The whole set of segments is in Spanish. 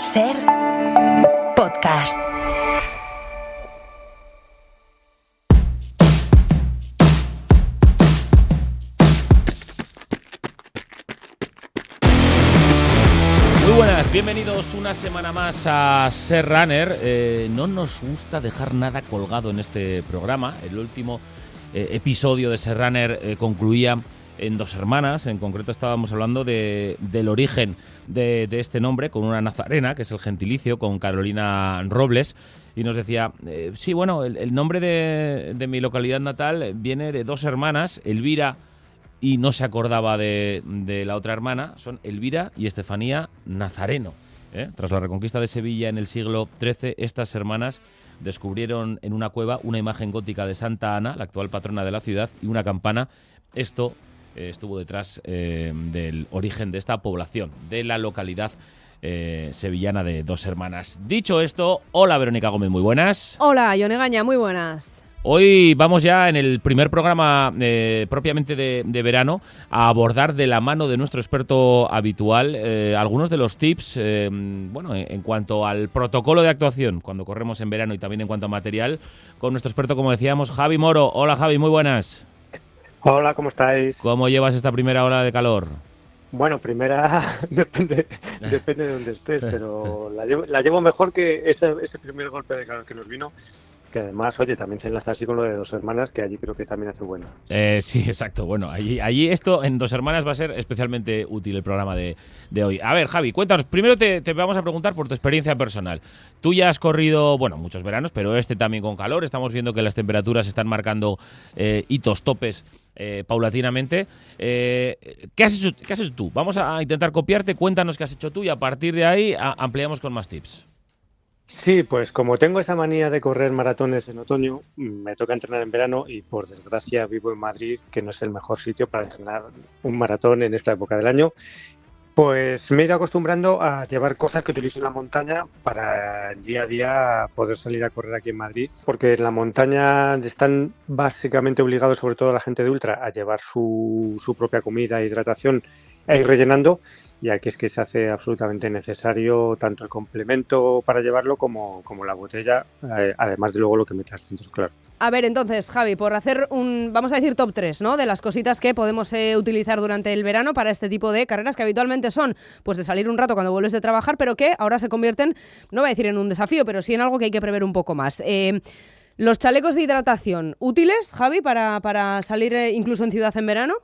Ser podcast. Muy buenas, bienvenidos una semana más a Ser Runner. No nos gusta dejar nada colgado en este programa. El último episodio de Ser Runner concluía en Dos Hermanas. En concreto estábamos hablando del origen de este nombre, con una nazarena, que es el gentilicio, con Carolina Robles. Y nos decía, sí, bueno, el nombre de mi localidad natal viene de dos hermanas, Elvira, y no se acordaba de la otra hermana, son Elvira y Estefanía Nazareno. Tras la reconquista de Sevilla en el siglo XIII, estas hermanas descubrieron en una cueva una imagen gótica de Santa Ana, la actual patrona de la ciudad, y una campana. Esto estuvo detrás del origen de esta población, de la localidad sevillana de Dos Hermanas. Dicho esto, hola Verónica Gómez, muy buenas. Hola, Yone Gaña, muy buenas. Hoy vamos ya en el primer programa propiamente de verano a abordar de la mano de nuestro experto habitual algunos de los tips, en cuanto al protocolo de actuación cuando corremos en verano y también en cuanto a material, con nuestro experto, como decíamos, Javi Moro. Hola Javi, muy buenas. Hola, ¿cómo estáis? ¿Cómo llevas esta primera ola de calor? Bueno, primera depende de dónde estés, pero la llevo mejor que ese primer golpe de calor que nos vino, que además, oye, también se enlaza así con lo de Dos Hermanas, que allí creo que también hace bueno. Sí, exacto. Bueno, allí esto en Dos Hermanas va a ser especialmente útil el programa de hoy. A ver, Javi, cuéntanos. Primero te vamos a preguntar por tu experiencia personal. Tú ya has corrido, muchos veranos, pero este también con calor. Estamos viendo que las temperaturas están marcando hitos, topes paulatinamente. ¿Qué has hecho tú? Vamos a intentar copiarte. Cuéntanos qué has hecho tú y a partir de ahí ampliamos con más tips. Sí, pues como tengo esa manía de correr maratones en otoño, me toca entrenar en verano y por desgracia vivo en Madrid, que no es el mejor sitio para entrenar un maratón en esta época del año. Pues me he ido acostumbrando a llevar cosas que utilizo en la montaña para día a día poder salir a correr aquí en Madrid, porque en la montaña están básicamente obligados, sobre todo la gente de ultra, a llevar su propia comida e hidratación e ir rellenando, y aquí es que se hace absolutamente necesario tanto el complemento para llevarlo como la botella, además de luego lo que metas dentro, claro. A ver, entonces, Javi, por hacer vamos a decir top 3, ¿no? De las cositas que podemos utilizar durante el verano para este tipo de carreras que habitualmente son, pues, de salir un rato cuando vuelves de trabajar, pero que ahora se convierten, no voy a decir en un desafío, pero sí en algo que hay que prever un poco más. ¿Los chalecos de hidratación útiles, Javi, para salir incluso en ciudad en verano?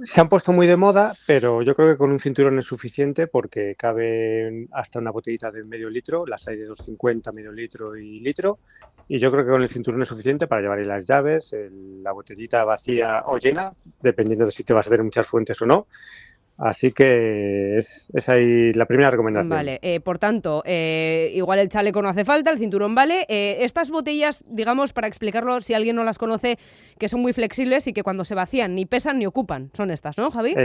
Se han puesto muy de moda, pero yo creo que con un cinturón es suficiente porque caben hasta una botellita de medio litro, las hay de 250, medio litro y litro, y yo creo que con el cinturón es suficiente para llevar ahí las llaves, la botellita vacía o llena, dependiendo de si te vas a tener muchas fuentes o no. Así que es ahí la primera recomendación. Vale, por tanto, igual el chaleco no hace falta, el cinturón vale. Estas botellas, digamos, para explicarlo, si alguien no las conoce, que son muy flexibles y que cuando se vacían ni pesan ni ocupan, son estas, ¿no, Javi?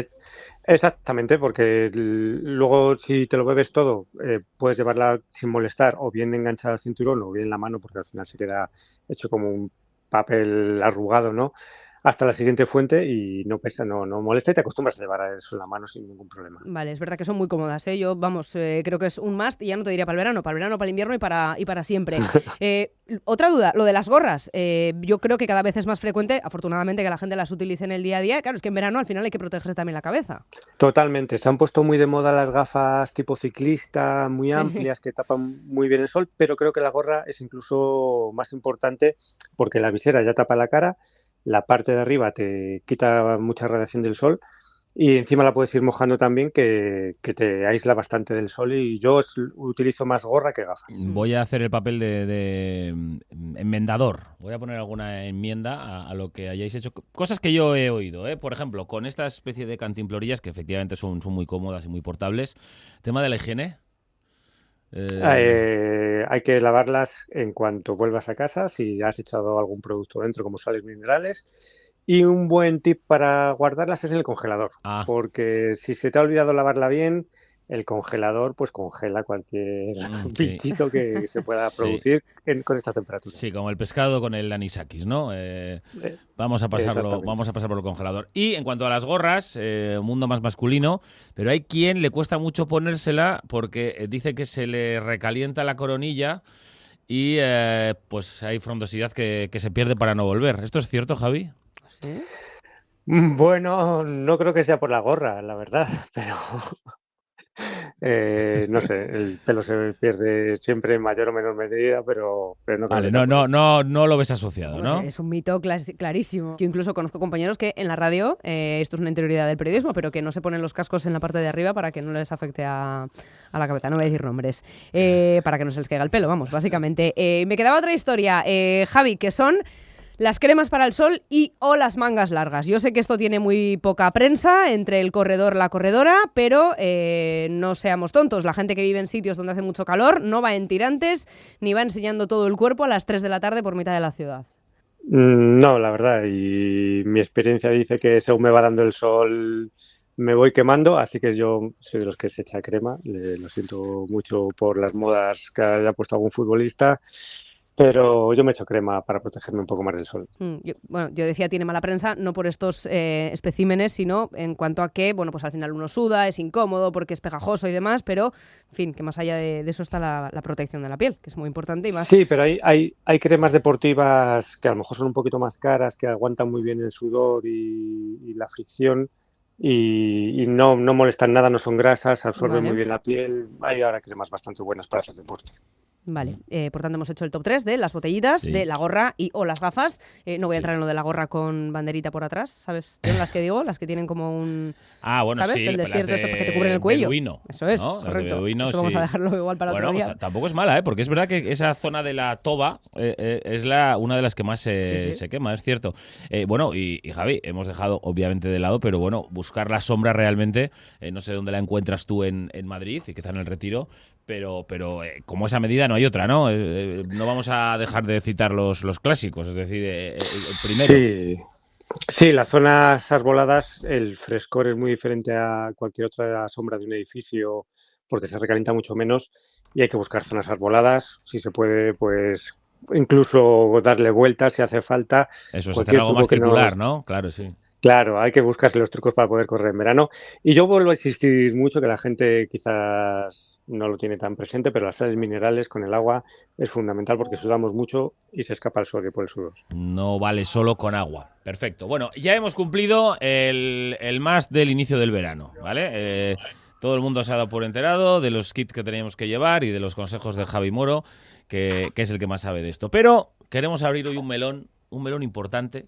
Exactamente, porque luego si te lo bebes todo, puedes llevarla sin molestar, o bien enganchada al cinturón o bien en la mano, porque al final se queda hecho como un papel arrugado, ¿no? Hasta la siguiente fuente y no pesa, no molesta y te acostumbras a llevar eso en la mano sin ningún problema. Vale, es verdad que son muy cómodas, ¿eh? Yo, creo que es un must y ya no te diría para el verano, para el invierno y para siempre. Otra duda, lo de las gorras. Yo creo que cada vez es más frecuente, afortunadamente, que la gente las utilice en el día a día. Claro, es que en verano al final hay que protegerse también la cabeza. Totalmente, se han puesto muy de moda las gafas tipo ciclista, muy amplias, que tapan muy bien el sol, pero creo que la gorra es incluso más importante porque la visera ya tapa la cara, la parte de arriba te quita mucha radiación del sol y encima la puedes ir mojando también, que te aísla bastante del sol, y yo utilizo más gorra que gafas. Voy a hacer el papel de enmendador. Voy a poner alguna enmienda a lo que hayáis hecho. Cosas que yo he oído, ¿eh? Por ejemplo, con esta especie de cantimplorillas que efectivamente son muy cómodas y muy portables. Tema de la higiene. Hay que lavarlas en cuanto vuelvas a casa, si has echado algún producto dentro como sales minerales. Y un buen tip para guardarlas es en el congelador, porque si se te ha olvidado lavarla bien, el congelador pues congela cualquier Sí. bichito que se pueda Sí. producir con estas temperaturas. Sí, como el pescado con el anisakis, ¿no? Vamos a pasarlo por el congelador. Y en cuanto a las gorras, un mundo más masculino, pero hay quien le cuesta mucho ponérsela porque dice que se le recalienta la coronilla y pues hay frondosidad que se pierde para no volver. ¿Esto es cierto, Javi? ¿Sí? Bueno, no creo que sea por la gorra, la verdad, pero no sé, el pelo se pierde siempre en mayor o menor medida, pero no creo Vale, que sea por eso. no lo ves asociado, No sé, ¿no? es un mito clarísimo. Yo incluso conozco compañeros que en la radio, esto es una interioridad del periodismo, pero que no se ponen los cascos en la parte de arriba para que no les afecte a la cabeza. No voy a decir nombres. Para que no se les caiga el pelo, vamos, básicamente. Me quedaba otra historia, Javi, que son las cremas para el sol y o las mangas largas. Yo sé que esto tiene muy poca prensa entre el corredor y la corredora, pero no seamos tontos. La gente que vive en sitios donde hace mucho calor no va en tirantes ni va enseñando todo el cuerpo a las 3 de la tarde por mitad de la ciudad. No, la verdad, y mi experiencia dice que según me va dando el sol me voy quemando, así que yo soy de los que se echa crema. Lo siento mucho por las modas que haya puesto algún futbolista, pero yo me echo crema para protegerme un poco más del sol. Yo decía tiene mala prensa, no por estos especímenes, sino en cuanto a que, bueno, pues al final uno suda, es incómodo porque es pegajoso y demás, pero, en fin, que más allá de eso está la protección de la piel, que es muy importante y más... Sí, pero hay cremas deportivas que a lo mejor son un poquito más caras, que aguantan muy bien el sudor y la fricción y no molestan nada, no son grasas, absorben muy bien la piel. Hay ahora cremas bastante buenas para hacer deporte. Vale, por tanto hemos hecho el top 3 de las botellitas, Sí. de la gorra y o las gafas. No voy a Sí. entrar en lo de la gorra con banderita por atrás, ¿sabes? ¿Tienen las que digo? Las que tienen como un... Ah, bueno, ¿sabes? sí. Del las desierto, de esto que te cubren el cuello. beduino, Eso es, ¿no? Las de correcto. beduino, Eso vamos sí. a dejarlo igual para Bueno, otro día. tampoco es mala, ¿eh? Porque es verdad que esa zona de la toba es una de las que más se quema, es cierto. Bueno, y Javi, hemos dejado obviamente de lado, pero bueno, buscar la sombra realmente, no sé dónde la encuentras tú en Madrid y quizá en el Retiro, pero como esa medida no hay otra, ¿no? No vamos a dejar de citar los clásicos, es decir, el primero. Sí, las zonas arboladas, el frescor es muy diferente a cualquier otra sombra de un edificio porque se recalienta mucho menos y hay que buscar zonas arboladas. Si se puede, pues incluso darle vueltas si hace falta. Eso es, hacer Cualquier algo truco más que circular, nos... ¿no? Claro, sí. Claro, hay que buscarse los trucos para poder correr en verano. Y yo vuelvo a insistir mucho que la gente quizás no lo tiene tan presente, pero las sales minerales con el agua es fundamental porque sudamos mucho y se escapa el sol por el sudor. No vale solo con agua. Perfecto. Bueno, ya hemos cumplido el más del inicio del verano, ¿vale? Todo el mundo se ha dado por enterado de los kits que teníamos que llevar y de los consejos de Javi Moro, que es el que más sabe de esto. Pero queremos abrir hoy un melón importante,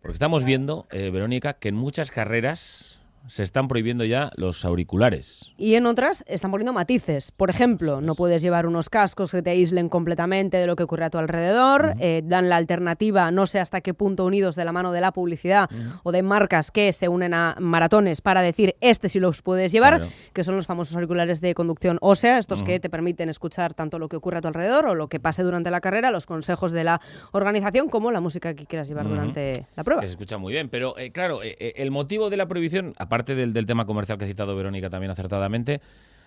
porque estamos viendo, Verónica, que en muchas carreras se están prohibiendo ya los auriculares. Y en otras están poniendo matices. Por ejemplo, no puedes llevar unos cascos que te aíslen completamente de lo que ocurre a tu alrededor. Dan la alternativa, no sé hasta qué punto unidos de la mano de la publicidad o de marcas que se unen a maratones para decir sí los puedes llevar, Claro. que son los famosos auriculares de conducción ósea, estos que te permiten escuchar tanto lo que ocurre a tu alrededor o lo que pase durante la carrera, los consejos de la organización, como la música que quieras llevar durante la prueba. Que se escucha muy bien, pero claro, el motivo de la prohibición, aparte del tema comercial que ha citado Verónica también acertadamente,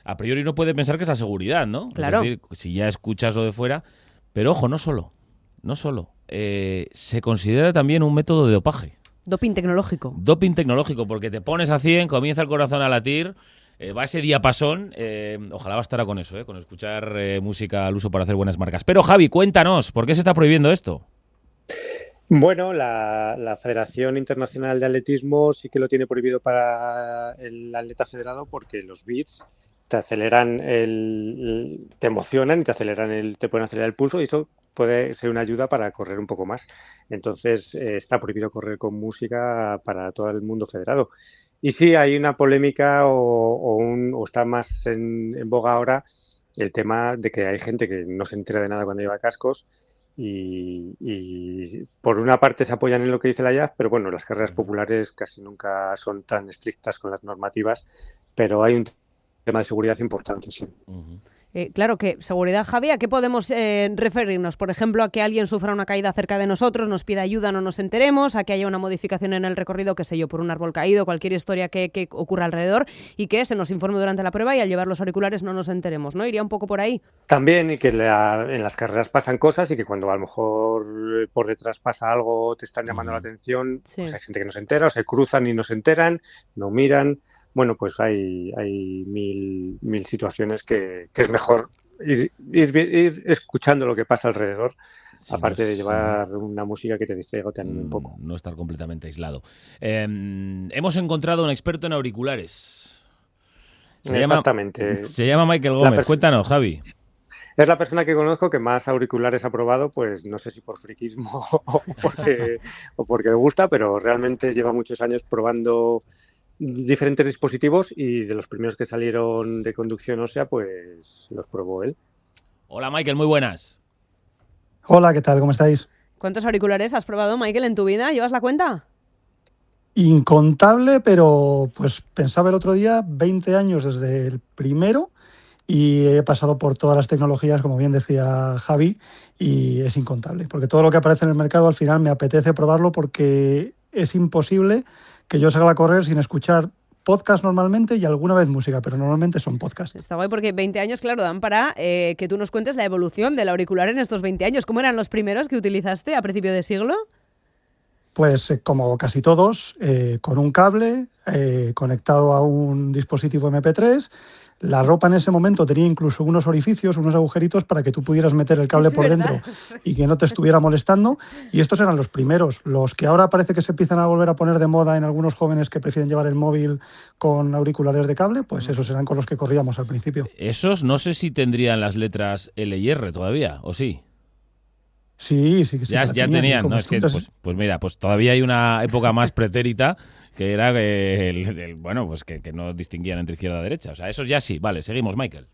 a priori no puede pensar que es la seguridad, ¿no? Claro. Es decir, si ya escuchas lo de fuera, pero ojo, no solo, se considera también un método de dopaje. Doping tecnológico. Doping tecnológico, porque te pones a 100, comienza el corazón a latir, va ese diapasón, ojalá bastara con eso, con escuchar música al uso para hacer buenas marcas. Pero Javi, cuéntanos, ¿por qué se está prohibiendo esto? Bueno, la Federación Internacional de Atletismo sí que lo tiene prohibido para el atleta federado porque los beats te aceleran te emocionan y te pueden acelerar el pulso y eso puede ser una ayuda para correr un poco más. Entonces, está prohibido correr con música para todo el mundo federado. Y sí, hay una polémica o está más en boga ahora el tema de que hay gente que no se entera de nada cuando lleva cascos y por una parte se apoyan en lo que dice la IAF, pero bueno, las carreras populares casi nunca son tan estrictas con las normativas, pero hay un tema de seguridad importante, sí. Claro que seguridad, Javi, ¿a qué podemos referirnos? Por ejemplo, a que alguien sufra una caída cerca de nosotros, nos pida ayuda, no nos enteremos, a que haya una modificación en el recorrido, qué sé yo, por un árbol caído, cualquier historia que ocurra alrededor y que se nos informe durante la prueba y al llevar los auriculares no nos enteremos, ¿no? Iría un poco por ahí. También, y que en las carreras pasan cosas y que cuando a lo mejor por detrás pasa algo, te están llamando la atención, Sí. pues hay gente que no se entera, o se cruzan y no se enteran, no miran. Bueno, pues hay mil situaciones que es mejor ir escuchando lo que pasa alrededor, Sí, aparte no de es, llevar una música que te distraiga o te anime un poco. no estar completamente aislado. Hemos encontrado un experto en auriculares. Exactamente. Se llama Michael Gómez. Cuéntanos, Javi. Es la persona que conozco que más auriculares ha probado, pues no sé si por friquismo o porque le gusta, pero realmente lleva muchos años probando diferentes dispositivos y de los primeros que salieron de conducción ósea, pues los probó él. Hola, Michael, muy buenas. Hola, ¿qué tal? ¿Cómo estáis? ¿Cuántos auriculares has probado, Michael, en tu vida? ¿Llevas la cuenta? Incontable, pero pues pensaba el otro día 20 años desde el primero y he pasado por todas las tecnologías, como bien decía Javi, y es incontable, porque todo lo que aparece en el mercado al final me apetece probarlo porque es imposible que yo salga a correr sin escuchar podcast normalmente y alguna vez música, pero normalmente son podcasts. Está guay porque 20 años, claro, dan para que tú nos cuentes la evolución del auricular en estos 20 años. ¿Cómo eran los primeros que utilizaste a principio de siglo? Pues como casi todos, con un cable conectado a un dispositivo MP3. La ropa en ese momento tenía incluso unos orificios, unos agujeritos para que tú pudieras meter el cable por dentro y que no te estuviera molestando. Y estos eran los primeros. Los que ahora parece que se empiezan a volver a poner de moda en algunos jóvenes que prefieren llevar el móvil con auriculares de cable, pues esos eran con los que corríamos al principio. Esos no sé si tendrían las letras L y R todavía, ¿o sí? Sí. Ya tenían, ¿no? Es que, pues mira, pues todavía hay una época más pretérita que era bueno, pues que no distinguían entre izquierda y derecha. O sea, esos ya sí. Vale, seguimos, Michael.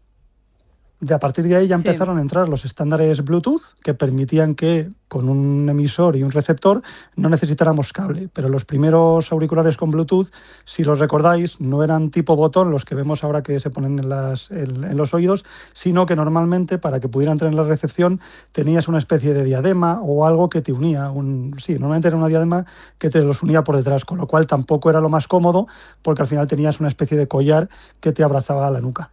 A partir de ahí ya empezaron a entrar los estándares Bluetooth que permitían que con un emisor y un receptor no necesitáramos cable. Pero los primeros auriculares con Bluetooth, si los recordáis, no eran tipo botón, los que vemos ahora que se ponen en los oídos, sino que normalmente para que pudieran tener la recepción tenías una especie de diadema o algo que te unía. Normalmente era una diadema que te los unía por detrás, con lo cual tampoco era lo más cómodo porque al final tenías una especie de collar que te abrazaba a la nuca.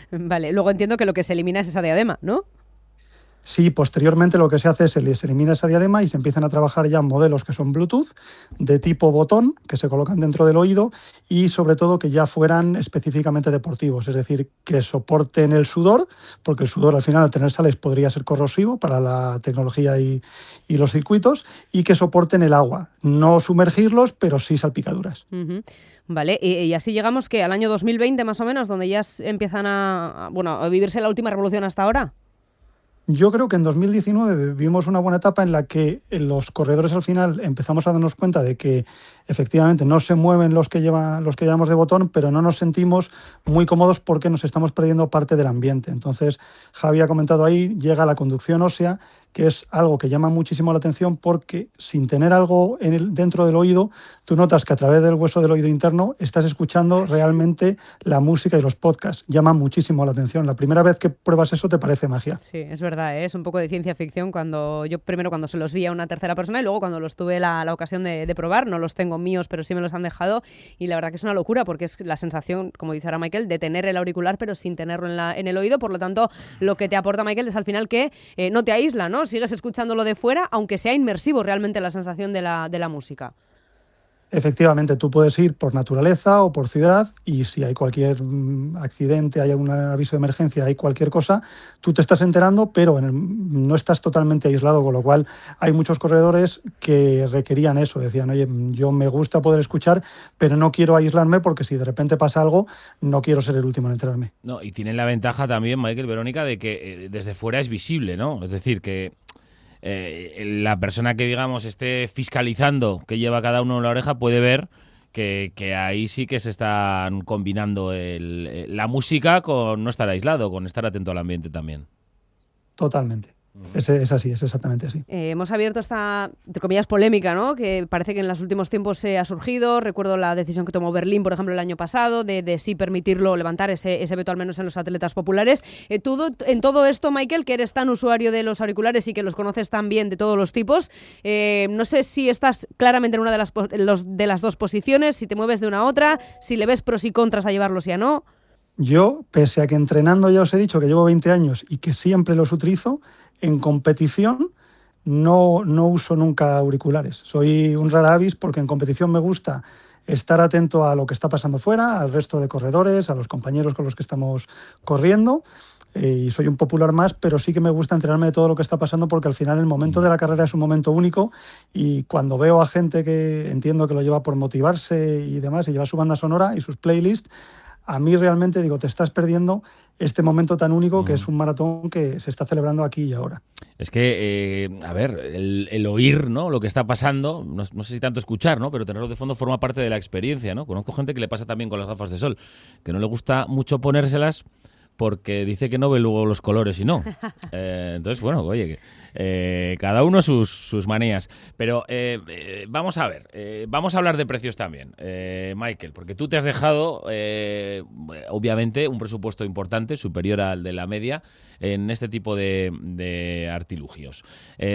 Vale, luego entiendo que lo que se elimina es esa diadema, ¿no? Sí, posteriormente lo que se hace es se les elimina esa diadema y se empiezan a trabajar ya modelos que son Bluetooth de tipo botón, que se colocan dentro del oído y sobre todo que ya fueran específicamente deportivos, es decir, que soporten el sudor, porque el sudor al final al tener sales podría ser corrosivo para la tecnología y los circuitos, y que soporten el agua, no sumergirlos, pero sí salpicaduras. Uh-huh. Vale, y así llegamos que al año 2020 más o menos, donde ya empiezan a vivirse la última revolución hasta ahora. Yo creo que en 2019 vimos una buena etapa en la que los corredores al final empezamos a darnos cuenta de que efectivamente no se mueven los que llevamos de botón, pero no nos sentimos muy cómodos porque nos estamos perdiendo parte del ambiente. Entonces, Javi ha comentado ahí, llega la conducción ósea, que es algo que llama muchísimo la atención porque sin tener algo dentro del oído, tú notas que a través del hueso del oído interno estás escuchando realmente la música y los podcasts. Llama muchísimo la atención. La primera vez que pruebas eso te parece magia. Sí, es verdad, es un poco de ciencia ficción cuando se los vi a una tercera persona y luego cuando los tuve la ocasión de probar, no los tengo míos, pero sí me los han dejado y la verdad que es una locura porque es la sensación, como dice ahora Michael, de tener el auricular pero sin tenerlo en el oído. Por lo tanto, lo que te aporta Michael es al final que no te aísla, ¿no? Sigues escuchándolo de fuera, aunque sea inmersivo realmente la sensación de la música. Efectivamente, tú puedes ir por naturaleza o por ciudad y si hay cualquier accidente, hay algún aviso de emergencia, hay cualquier cosa, tú te estás enterando, pero no estás totalmente aislado, con lo cual hay muchos corredores que requerían eso, decían, oye, yo me gusta poder escuchar, pero no quiero aislarme porque si de repente pasa algo, no quiero ser el último en enterarme. No, y tienen la ventaja también, Michael, Verónica, de que desde fuera es visible, ¿no? Es decir, que la persona que, digamos, esté fiscalizando que lleva cada uno en la oreja puede ver que ahí sí que se están combinando la música con no estar aislado, con estar atento al ambiente también. Totalmente. Es así, es exactamente así. Hemos abierto esta, entre comillas, polémica, ¿no? Que parece que en los últimos tiempos se ha surgido. Recuerdo la decisión que tomó Berlín, por ejemplo, el año pasado, de sí permitirlo, levantar ese veto al menos en los atletas populares. Tú, en todo esto, Michael, que eres tan usuario de los auriculares y que los conoces tan bien de todos los tipos, no sé si estás claramente en una de las dos posiciones, si te mueves de una a otra, si le ves pros y contras a llevarlos y a no. Yo, pese a que entrenando ya os he dicho que llevo 20 años y que siempre los utilizo, en competición no uso nunca auriculares. Soy un rara avis porque en competición me gusta estar atento a lo que está pasando fuera, al resto de corredores, a los compañeros con los que estamos corriendo, y soy un popular más, pero sí que me gusta enterarme de todo lo que está pasando porque al final el momento de la carrera es un momento único y cuando veo a gente que entiendo que lo lleva por motivarse y demás y lleva su banda sonora y sus playlists, a mí realmente digo, te estás perdiendo este momento tan único que es un maratón que se está celebrando aquí y ahora. Es que, a ver, el oír, ¿no? Lo que está pasando, no sé si tanto escuchar, ¿no? Pero tenerlo de fondo forma parte de la experiencia, ¿no? Conozco gente que le pasa también con las gafas de sol, que no le gusta mucho ponérselas porque dice que no ve luego los colores y no. Entonces, bueno, oye, cada uno sus manías. Pero vamos a ver, vamos a hablar de precios también, Michael, porque tú te has dejado, obviamente, un presupuesto importante, superior al de la media, en este tipo de artilugios.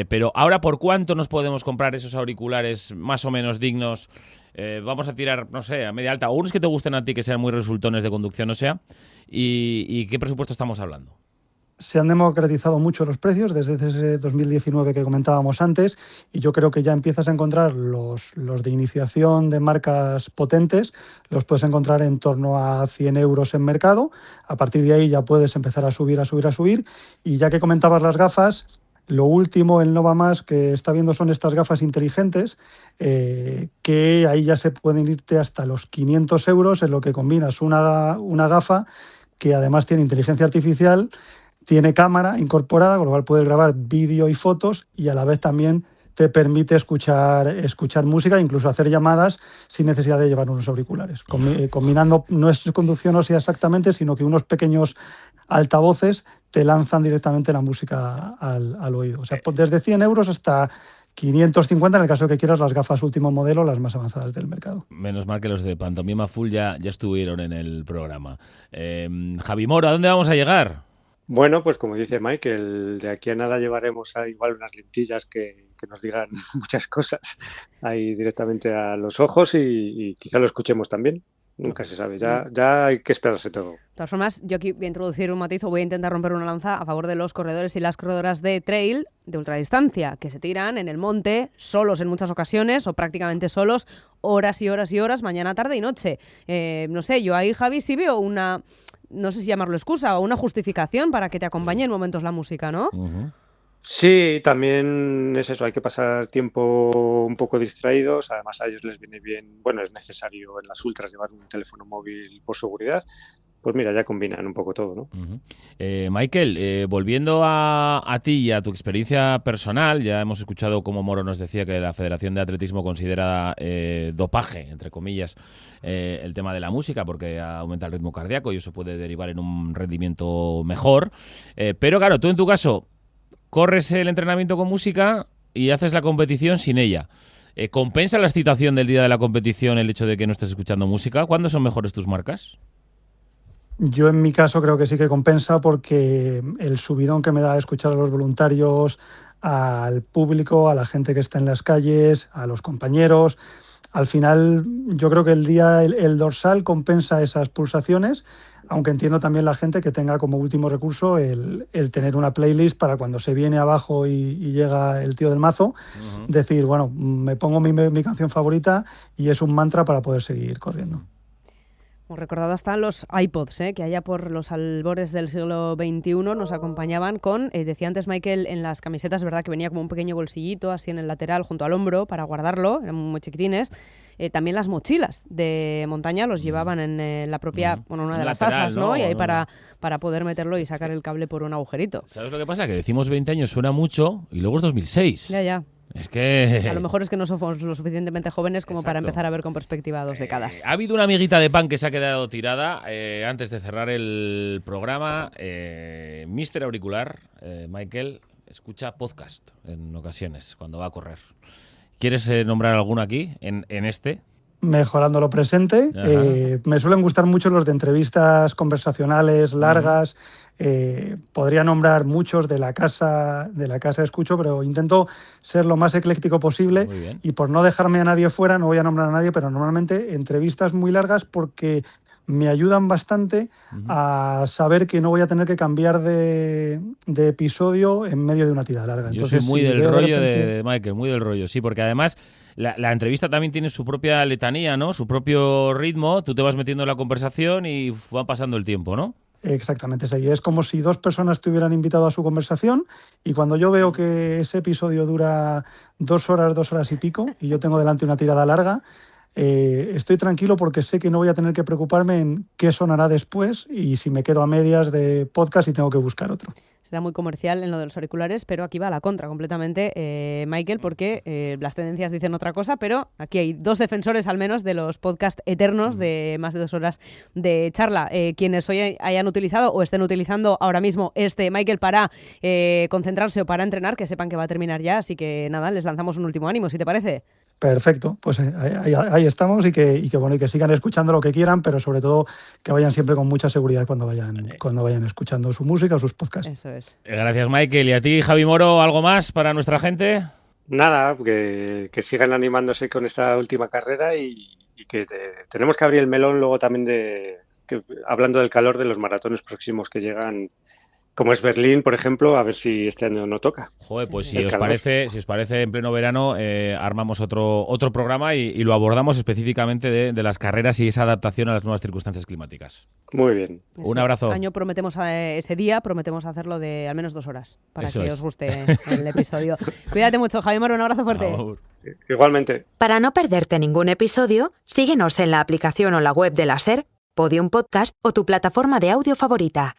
Pero ahora, ¿por cuánto nos podemos comprar esos auriculares más o menos dignos? Vamos a tirar, no sé, a media alta, o unos que te gusten a ti, que sean muy resultones de conducción, o sea, y ¿qué presupuesto estamos hablando? Se han democratizado mucho los precios desde ese 2019 que comentábamos antes y yo creo que ya empiezas a encontrar los de iniciación de marcas potentes, los puedes encontrar en torno a 100 euros en mercado. A partir de ahí ya puedes empezar a subir y ya que comentabas las gafas, lo último, el Nova Más que está viendo son estas gafas inteligentes, que ahí ya se pueden irte hasta los 500 euros en lo que combinas una gafa que además tiene inteligencia artificial, tiene cámara incorporada, con lo cual puedes grabar vídeo y fotos y a la vez también te permite escuchar música e incluso hacer llamadas sin necesidad de llevar unos auriculares. Combinando, no es conducción ósea exactamente, sino que unos pequeños altavoces te lanzan directamente la música al oído. O sea, desde 100 euros hasta 550 en el caso de que quieras las gafas último modelo, las más avanzadas del mercado. Menos mal que los de Pantomima Full ya estuvieron en el programa. Javi Moro, ¿a dónde vamos a llegar? Bueno, pues como dice Michael, de aquí a nada llevaremos igual unas lentillas que nos digan muchas cosas ahí directamente a los ojos y quizá lo escuchemos también. Nunca se sabe, ya hay que esperarse todo. De todas formas, yo aquí voy a introducir un matiz o voy a intentar romper una lanza a favor de los corredores y las corredoras de trail de ultradistancia, que se tiran en el monte, solos en muchas ocasiones o prácticamente solos, horas y horas y horas, mañana, tarde y noche. No sé, yo ahí, Javi, sí veo una, no sé si llamarlo excusa o una justificación para que te acompañe en momentos la música, ¿no? Uh-huh. Sí, también es eso, hay que pasar tiempo un poco distraídos, además a ellos les viene bien, bueno, es necesario en las ultras llevar un teléfono móvil por seguridad, pues mira, ya combinan un poco todo, ¿no? Uh-huh. Michael, volviendo a ti y a tu experiencia personal, ya hemos escuchado cómo Moro nos decía que la Federación de Atletismo considera dopaje, entre comillas, el tema de la música porque aumenta el ritmo cardíaco y eso puede derivar en un rendimiento mejor, pero claro, tú en tu caso corres el entrenamiento con música y haces la competición sin ella. ¿Compensa la excitación del día de la competición el hecho de que no estés escuchando música? ¿Cuándo son mejores tus marcas? Yo en mi caso creo que sí que compensa porque el subidón que me da escuchar a los voluntarios, al público, a la gente que está en las calles, a los compañeros, al final yo creo que el dorsal compensa esas pulsaciones, aunque entiendo también la gente que tenga como último recurso el tener una playlist para cuando se viene abajo y llega el tío del mazo, uh-huh, decir, bueno, me pongo mi canción favorita y es un mantra para poder seguir corriendo. Hemos recordado hasta los iPods, que allá por los albores del siglo XXI nos acompañaban con, decía antes Michael, en las camisetas, ¿verdad?, que venía como un pequeño bolsillito así en el lateral junto al hombro para guardarlo, eran muy chiquitines. También las mochilas de montaña los llevaban en la propia, bueno, una de las asas, ¿no? Y ahí para poder meterlo y sacar el cable por un agujerito. ¿Sabes lo que pasa? Que decimos 20 años suena mucho y luego es 2006. Ya. Es que... A lo mejor es que no somos lo suficientemente jóvenes como para empezar a ver con perspectiva 2 décadas. Ha habido una amiguita de pan que se ha quedado tirada antes de cerrar el programa. Mister Auricular, Michael, escucha podcast en ocasiones cuando va a correr. ¿Quieres nombrar alguno aquí, en este? Mejorando lo presente. Me suelen gustar mucho los de entrevistas conversacionales largas. Podría nombrar muchos de la casa escucho, pero intento ser lo más ecléctico posible. Y por no dejarme a nadie fuera, no voy a nombrar a nadie, pero normalmente entrevistas muy largas porque me ayudan bastante a saber que no voy a tener que cambiar de episodio en medio de una tirada larga. Entonces, yo soy muy del rollo de Michael, muy del rollo, sí, porque además la entrevista también tiene su propia letanía, ¿no? Su propio ritmo, tú te vas metiendo en la conversación y va pasando el tiempo, ¿no? Exactamente, sí. Es como si dos personas te hubieran invitado a su conversación y cuando yo veo que ese episodio dura 2 horas y pico y yo tengo delante una tirada larga, estoy tranquilo porque sé que no voy a tener que preocuparme en qué sonará después y si me quedo a medias de podcast y tengo que buscar otro. Será muy comercial en lo de los auriculares, pero aquí va a la contra completamente, Michael, porque las tendencias dicen otra cosa, pero aquí hay 2 defensores al menos de los podcast eternos de más de 2 horas de charla. Quienes hoy hayan utilizado o estén utilizando ahora mismo Michael para concentrarse o para entrenar, que sepan que va a terminar ya, así que nada, les lanzamos un último ánimo, si te parece. Perfecto, pues ahí estamos y que sigan escuchando lo que quieran, pero sobre todo que vayan siempre con mucha seguridad cuando vayan escuchando su música o sus podcasts. Eso es. Gracias, Michael. ¿Y a ti, Javi Moro, algo más para nuestra gente? Nada, que sigan animándose con esta última carrera y que tenemos que abrir el melón luego también hablando del calor de los maratones próximos que llegan, como es Berlín, por ejemplo, a ver si este año no toca. Joder, pues si os parece, en pleno verano armamos otro programa y lo abordamos específicamente de las carreras y esa adaptación a las nuevas circunstancias climáticas. Muy bien. Un abrazo. Prometemos hacerlo de al menos 2 horas para Eso que es. os guste el episodio. Cuídate mucho, Javi Moro, un abrazo fuerte. Igualmente. Para no perderte ningún episodio, síguenos en la aplicación o la web de la SER, Podium Podcast o tu plataforma de audio favorita.